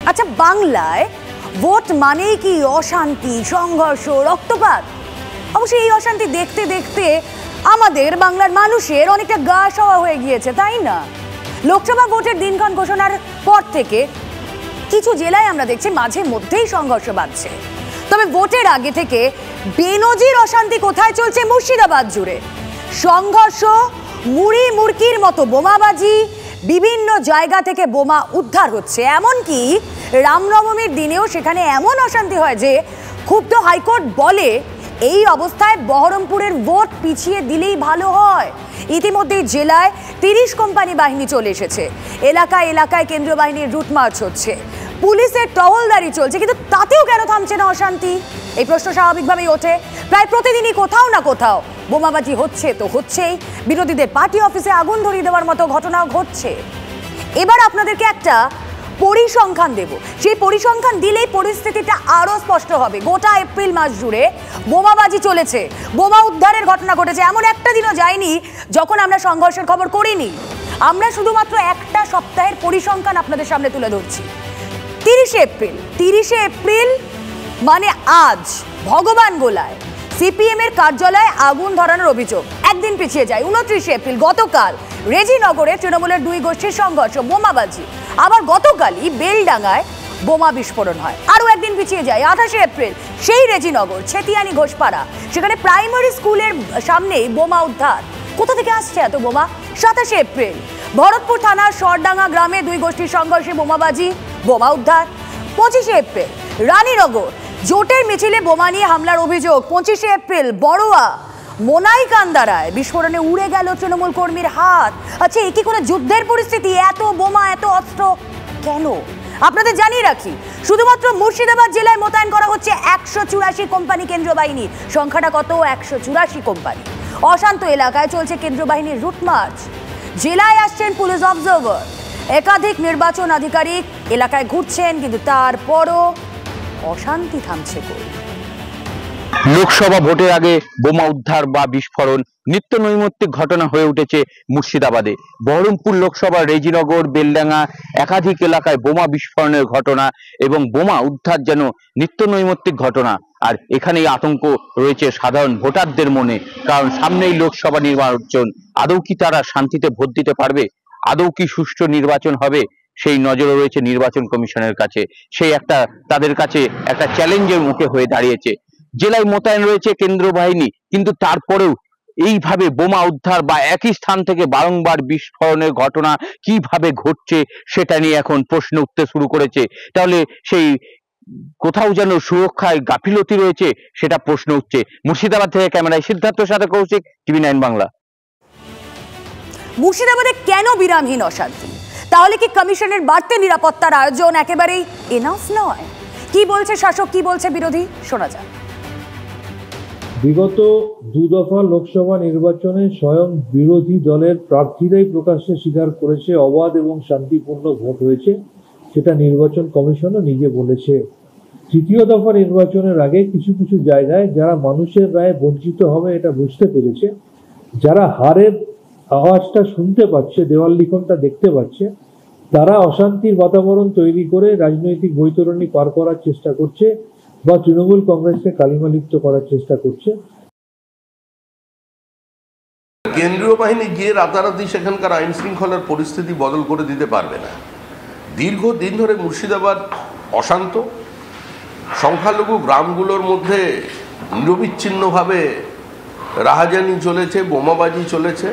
আচ্ছা, বাংলায় ভোট মানেই কি অশান্তি, সংঘর্ষ, রক্তপাত? অবশ্যই এই অশান্তি দেখতে দেখতে আমাদের বাংলার মানুষের অনেকটা গা সওয়া হয়ে গিয়েছে, তাই না? লোকসভা ভোটের দিনক্ষণ ঘোষণার পর থেকে কিছু জেলায় আমরা দেখছি মাঝে মধ্যেই সংঘর্ষ বাড়ছে। তবে ভোটের আগে থেকে বেনজির অশান্তি কোথায় চলছে মুর্শিদাবাদ জুড়ে। সংঘর্ষ, মুড়ি মুরকির মতো বোমাবাজি, বিভিন্ন জায়গা থেকে বোমা উদ্ধার হচ্ছে। এমনকি রামনবমীর দিনেও সেখানে এমন অশান্তি হয় যে ক্ষুব্ধ হাইকোর্ট বলে এই অবস্থায় বহরমপুরের ভোট পিছিয়ে দিলেই ভালো হয়। ইতিমধ্যেই জেলায় 30 কোম্পানি বাহিনী চলে এসেছে। এলাকায় এলাকায় কেন্দ্রীয় বাহিনীর রুট মার্চ হচ্ছে, পুলিশের টহলদারি চলছে, কিন্তু তাতেও কেন থামছে না অশান্তি? এই প্রশ্ন স্বাভাবিকভাবেই ওঠে। প্রায় প্রতিদিনই কোথাও না কোথাও বোমাবাজি হচ্ছে তো হচ্ছেই, বিরোধীদের পার্টি অফিসে আগুন ধরিয়ে দেওয়ার মতো ঘটনাও ঘটছে। এবার আপনাদেরকে একটা পরিসংখ্যান দেব, সেই পরিসংখ্যান দিলেই পরিস্থিতিটা আরো স্পষ্ট হবে। গোটা এপ্রিল মাস জুড়ে বোমাবাজি চলেছে, বোমা উদ্ধারের ঘটনা ঘটেছে। এমন একটা দিনও যায়নি যখন আমরা সংঘর্ষের খবর করিনি। আমরা শুধুমাত্র একটা সপ্তাহের পরিসংখ্যান আপনাদের সামনে তুলে ধরছি। 30শে এপ্রিল মানে আজ ভগবান গোলায় সিপিএম এর কার্যালয়ে আগুন ধরানোর অভিযোগ একদিন পিছিয়ে যায়। 29শে এপ্রিল গতকাল রেজিনগরে তৃণমূলের 2 গোষ্ঠীর সংঘর্ষ, বোমাবাজি। আবার গতকালই বেলডাঙ্গায় বোমা বিস্ফোরণ হয়, আরও একদিন পিছিয়ে যায়। 28শে এপ্রিল সেই রেজিনগর ছেতিয়ানি ঘোষপাড়া, সেখানে প্রাইমারি স্কুলের সামনেই বোমা উদ্ধার। কোথা থেকে আসছে এত বোমা? 27শে এপ্রিল ভরতপুর থানার সরডাঙ্গা গ্রামে 2 গোষ্ঠীর সংঘর্ষে বোমাবাজি, বোমা উদ্ধার। 25শে এপ্রিল রানীনগর জোটের মিছিলে বোমা নিয়ে হামলার অভিযোগ। 25শে এপ্রিল বড়োয়া মোনাইকান্দারায় বিস্ফোরণে উড়ে গেল তৃণমূল কর্মীর হাত। আচ্ছা, এ কি কোনো যুদ্ধের পরিস্থিতি? এত বোমা, এত অস্ত্র কেন? আপনাদের জানিয়ে রাখি, শুধুমাত্র মুর্শিদাবাদ জেলায় মোতায়েন করা হচ্ছে 184 কোম্পানি কেন্দ্রীয় বাহিনী। সংখ্যাটা কত? 184 কোম্পানি। অশান্ত এলাকায় চলছে কেন্দ্রীয় বাহিনীর রুট মার্চ। জেলায় আসছেন পুলিশ অবজারভার, একাধিক নির্বাচন আধিকারিক এলাকায় ঘুরছেন, কিন্তু তারপরও অশান্তি থামছে কই? লোকসভা ভোটের আগে বোমা উদ্ধার বা বিস্ফোরণ নিত্য নৈমিত্তিক ঘটনা হয়ে উঠেছে মুর্শিদাবাদে। বহরমপুর লোকসভা রেজিনগর, বেলডাঙ্গা একাধিক এলাকায় বোমা বিস্ফোরণের ঘটনা এবং বোমা উদ্ধার যেন নিত্য নৈমিত্তিক ঘটনা। আর এখানেই আতঙ্ক রয়েছে সাধারণ ভোটারদের মনে, কারণ সামনেই লোকসভা নির্বাচন। আদৌ কি তারা শান্তিতে ভোট দিতে পারবে? আদৌ কি সুষ্ঠু নির্বাচন হবে? সেই নজর রয়েছে নির্বাচন কমিশনের কাছে। সেই তাদের কাছে একটা চ্যালেঞ্জের মুখে হয়ে দাঁড়িয়েছে। জেলায় মোতায়েন রয়েছে কেন্দ্র বাহিনী, কিন্তু তারপরেও এইভাবে বোমা উদ্ধার বা একই স্থান থেকে বারংবার বিস্ফোরণের ঘটনা কিভাবে ঘটছে সেটা নিয়ে এখন প্রশ্ন উঠতে শুরু করেছে। তাহলে সেই কোথাও যেন সুরক্ষায় গাফিলতি রয়েছে, সেটা প্রশ্ন উঠছে। মুর্শিদাবাদ থেকে ক্যামেরায় সিদ্ধার্থর সাথে কৌশিক, TV9 বাংলা। মুর্শিদাবাদে কেন বিরামহীন অশান্তি? তাহলে কি কমিশনের বাড়তি নিরাপত্তার আয়োজন একেবারেই এনাফ নয়? কি বলছে শাসক, কি বলছে বিরোধী, শোনা যাক। বিগত 2 দফা লোকসভা নির্বাচনে স্বয়ং বিরোধী দলের প্রার্থীরাই প্রকাশ্যে স্বীকার করেছে অবাধ এবং শান্তিপূর্ণ ভোট হয়েছে, সেটা নির্বাচন কমিশনও নিজে বলেছে। 3য় দফা নির্বাচনের আগে কিছু কিছু জায়গায় যারা মানুষের রায়ে বঞ্চিত হবে এটা বুঝতে পেরেছে, যারা হারের আওয়াজটা শুনতে পাচ্ছে, দেওয়াল লিখনটা দেখতে পাচ্ছে, তারা অশান্তির বাতাবরণ তৈরি করে রাজনৈতিক বৈতরণী পার করার চেষ্টা করছে বা তৃণমূল কংগ্রেসকে কালিমালিপ্ত করার চেষ্টা করছে। কেন্দ্রীয় বাহিনী গিয়ে রাতারাতি সেখানকার আইন শৃঙ্খলার পরিস্থিতি বদল করে দিতে পারবে না। দীর্ঘদিন ধরে মুর্শিদাবাদ অশান্ত, সংখ্যালঘু গ্রামগুলোর মধ্যে নিরবিচ্ছিন্নভাবে রাহাজানি চলেছে, বোমাবাজি চলেছে।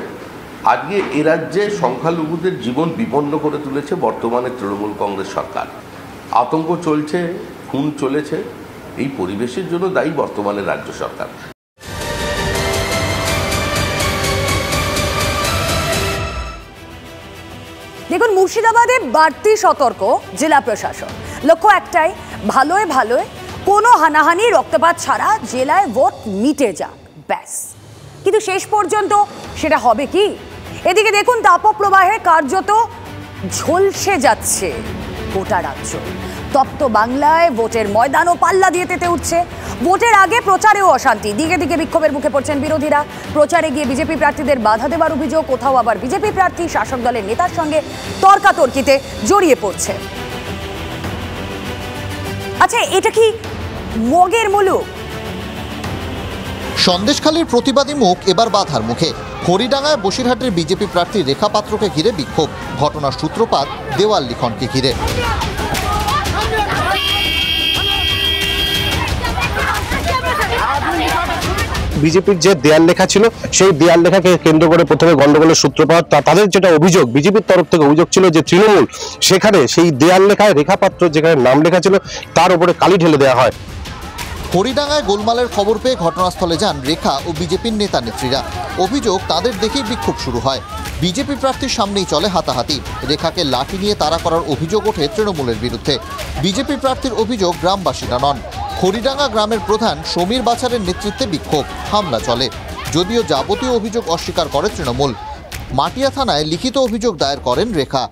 আজকে এ রাজ্যে সংখ্যালঘুদের জীবন বিপন্ন করে তুলেছে বর্তমানে তৃণমূল কংগ্রেস সরকার। আতঙ্ক চলছে, খুন চলেছে। এই পরিবেশের জন্য দায়ী বর্তমানে রাজ্য সরকার। দেখুন, মুর্শিদাবাদে বাড়তি সতর্ক জেলা প্রশাসন। লক্ষ্য একটাই, ভালোয় ভালোয় কোনো হানাহানি রক্তপাত ছাড়া জেলায় ভোট মিটে যাক, ব্যাস। কিন্তু শেষ পর্যন্ত সেটা হবে কি? এদিকে দেখুন, তাপপ্রবাহে কার্যত ঝলসে যাচ্ছে গোটা রাজ্য। তপ্ত বাংলায় ভোটের ময়দানও পাল্লা দিয়ে তেতে উঠছে। ভোটের আগে প্রচারেও অশান্তি, দিকে দিকে বিক্ষোভের মুখে পড়ছেন বিরোধীরা। প্রচারে গিয়ে বিজেপি প্রার্থীদের বাধা দেওয়ার অভিযোগ, কোথাও আবার বিজেপি প্রার্থী শাসক দলের নেতার সঙ্গে তর্কাতর্কিতে জড়িয়ে পড়ছে। আচ্ছা, এটা কি মগের মুলুক? সন্দেশখালীর প্রতিবাদী মুখ এবার বাধার মুখে। হরিডাঙ্গায় বসিরহাটের বিজেপি প্রার্থী রেখা পাত্রকে ঘিরে বিক্ষোভ, ঘটনার সূত্রপাত দেওয়াল লিখনকে ঘিরে। বিজেপির যে দেয়াল লেখা ছিল সেই দেয়াল লেখাকে কেন্দ্র করে প্রথমে গন্ডগোলের সূত্রপাত। তাদের যেটা অভিযোগ, বিজেপির তরফ থেকে অভিযোগ ছিল যে তৃণমূল সেখানে সেই দেয়াল লেখায় রেখা পাত্র যেখানে নাম লেখা ছিল তার উপরে কালি ঢেলে দেওয়া হয়। হরিডাঙ্গায় গোলমালের খবর পেয়ে ঘটনাস্থলে যান রেখা ও বিজেপির নেতা নেত্রীরা। অভিযোগ, তাদের দেখেই বিক্ষোভ শুরু হয়। বিজেপি প্রার্থীর সামনেই চলে হাতাহাতি। রেখাকে লাঠি নিয়ে তাড়া করার অভিযোগ ওঠে তৃণমূলের বিরুদ্ধে। বিজেপি প্রার্থীর অভিযোগ, গ্রামবাসীরা নন। হরিডাঙ্গা গ্রামের প্রধান সমীর বাছারের নেতৃত্বে বিক্ষোভ, হামলা চলে। যদিও যাবতীয় অভিযোগ অস্বীকার করে তৃণমূল। মাটিয়া থানায় লিখিত অভিযোগ দায়ের করেন রেখা।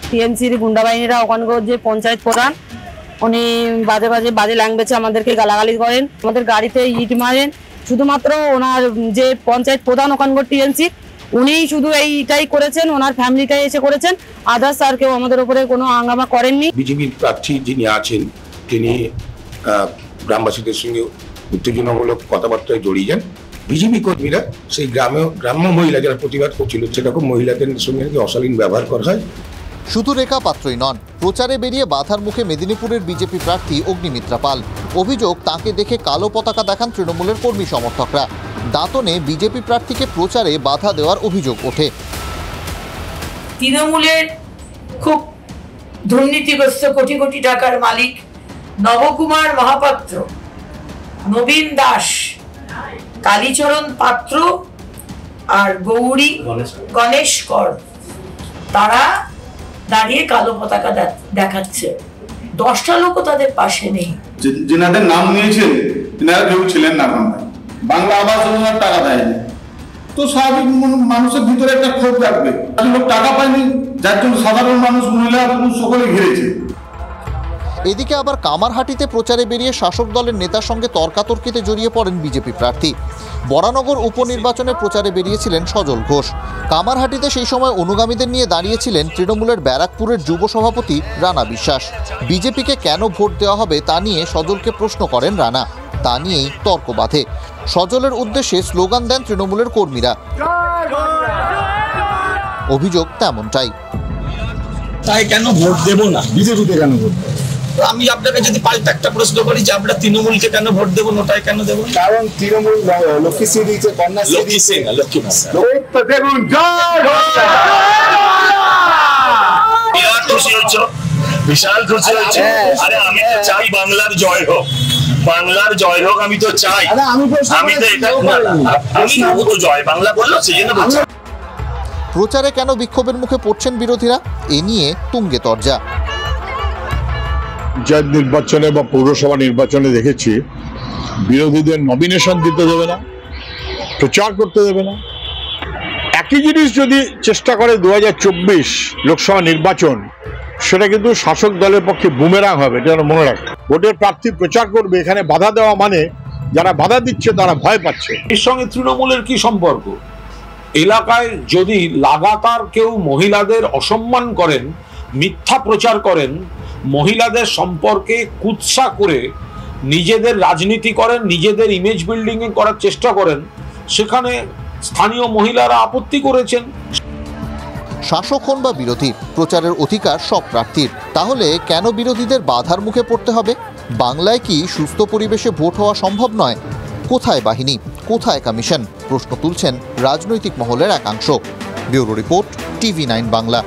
টিএমসির গুন্ডা বাহিনীরা ওখানকার যে পঞ্চায়েত প্রধান, উনি বাজে ল্যাঙ্গুয়েজে আমাদেরকে গালাগালি করেন, আমাদের গাড়িতে ইট মারেন। শুধুমাত্র ওনার যে পঞ্চায়েত প্রধান ওখানকার টিএমসি, উনিই শুধু এইটাই করেছেন, ওনার ফ্যামিলিটাই এসে করেছেন। আদার্স আর কেউ আমাদের উপরে কোনো হাঙ্গামা করেননি। বিজেপির প্রার্থী যিনি আছেন তিনি গ্রামবাসীদের সঙ্গে উত্তেজনামূলক কথাবার্তায় জড়িয়ে যান। বিজেপি কর্মীরা সেই গ্রাম্য মহিলা যারা প্রতিবাদ করছিল সেরকম মহিলাদের সঙ্গে অশালীন ব্যবহার করা হয়। শুধু রেখা পাত্রই নন, প্রচারে বেরিয়ে বাধার মুখে মেদিনীপুরের বিজেপি প্রার্থী অগ্নিমিত্রা পাল। অভিযোগ, তাকে দেখে কালো পতাকা দেখান তৃণমূলের কর্মী সমর্থকরা। দাঁতনে বিজেপি প্রার্থীকে প্রচারে বাধা দেওয়ার অভিযোগ ওঠে। তৃণমূলের খুব দুর্নীতিগ্রস্ত কোটি কোটি টাকার মালিক নবকুমার মহাপাত্র, নবীন দাস, কালীচরণ পাত্র আর গৌরী গণেশ কর, তারা দাঁড়িয়ে কালো পতাকা দেখাচ্ছে। 10টা লোকও তাদের পাশে নেই। যেনাদের নাম নিয়েছেন এনারা কেউ ছিলেন না বাংলা আবাস যোজনার টাকা দেয়নি, তো স্বাভাবিক মানুষের ভিতরে একটা ক্ষোভ থাকবে। লোক টাকা পায়নি, যার জন্য সাধারণ মানুষ, মহিলা পুরুষ সকলে ঘিরেছে। এদিকে আবার কামারহাটিতে প্রচারে বেরিয়ে শাসক দলের নেতার সঙ্গে তর্কাতর্কিতে জড়িয়ে পড়েন বিজেপি প্রার্থী। বরানগর উপনির্বাচনে প্রচারে বেরিয়েছিলেন সজল ঘোষ। কামারহাটিতে সেই সময় অনুগামীদের নিয়ে দাঁড়িয়েছিলেন তৃণমূলের ব্যারাকপুরের যুব সভাপতি রানা বিশ্বাস। বিজেপিকে কেন ভোট দেওয়া হবে তা নিয়ে সজলকে প্রশ্ন করেন রানা। তা নিয়েই তর্ক বাধে। সজলের উদ্দেশ্যে স্লোগান দেন তৃণমূলের কর্মীরা। অভিযোগ তেমনটাই। তাই কেন ভোট দেব না, বিজেপিতে কেন ভোট দেব? আমি আপনাকে যদি পাল্টা একটা প্রশ্ন করি যে আমরা তৃণমূলকে কেন ভোট দেবো, নোটাই কেন দেবো? কারণ তৃণমূল লক্ষ্মীশ্রী দিয়েছে, কন্যাশ্রী দিয়েছে, লক্ষ্মী দেখুন বিরাট খুশি হচ্ছে, বিশাল খুশি হচ্ছে। আরে আমি তো চাই বাংলার জয় হোক, বাংলার জয় হোক আমি তো চাই। আমি তো এটা আমি তো জয় বাংলা বললো সেই জন্য বলছি। প্রচারে কেন বিক্ষোভের মুখে পড়ছেন বিরোধীরা, এ নিয়ে তুঙ্গে তরজা। পঞ্চায়েত নির্বাচনে বা পৌরসভা নির্বাচনে দেখেছি বিরোধীদের নমিনেশন দিতে দেবে না, প্রচার করতে দেবে না। একই জিনিস যদি চেষ্টা করে 2024 লোকসভা নির্বাচন, সেটা কিন্তু শাসক দলের পক্ষে বুমেরাং হবে, এটা যেন মনে রাখে। ভোটের প্রার্থী প্রচার করবে, এখানে বাধা দেওয়া মানে যারা বাধা দিচ্ছে তারা ভয় পাচ্ছে। এর সঙ্গে তৃণমূলের কি সম্পর্ক? এলাকায় যদি লাগাতার কেউ মহিলাদের অসম্মান করেন, মিথ্যা প্রচার করেন, মহিলাদের সম্পর্কে কুৎসা করে নিজেদের রাজনীতি করেন, নিজেদের ইমেজ বিল্ডিং করার চেষ্টা করেন, সেখানে স্থানীয় মহিলারা আপত্তি করেছেন। শাসক হন বা বিরোধী, প্রচারের অধিকার সব প্রার্থীর। তাহলে কেন বিরোধীদের বাধার মুখে পড়তে হবে? বাংলায় কি সুস্থ পরিবেশে ভোট হওয়া সম্ভব নয়? কোথায় বাহিনী, কোথায় কমিশন? প্রশ্ন তুলছেন রাজনৈতিক মহলের একাংশ। Bureau report, TV9 Bangla.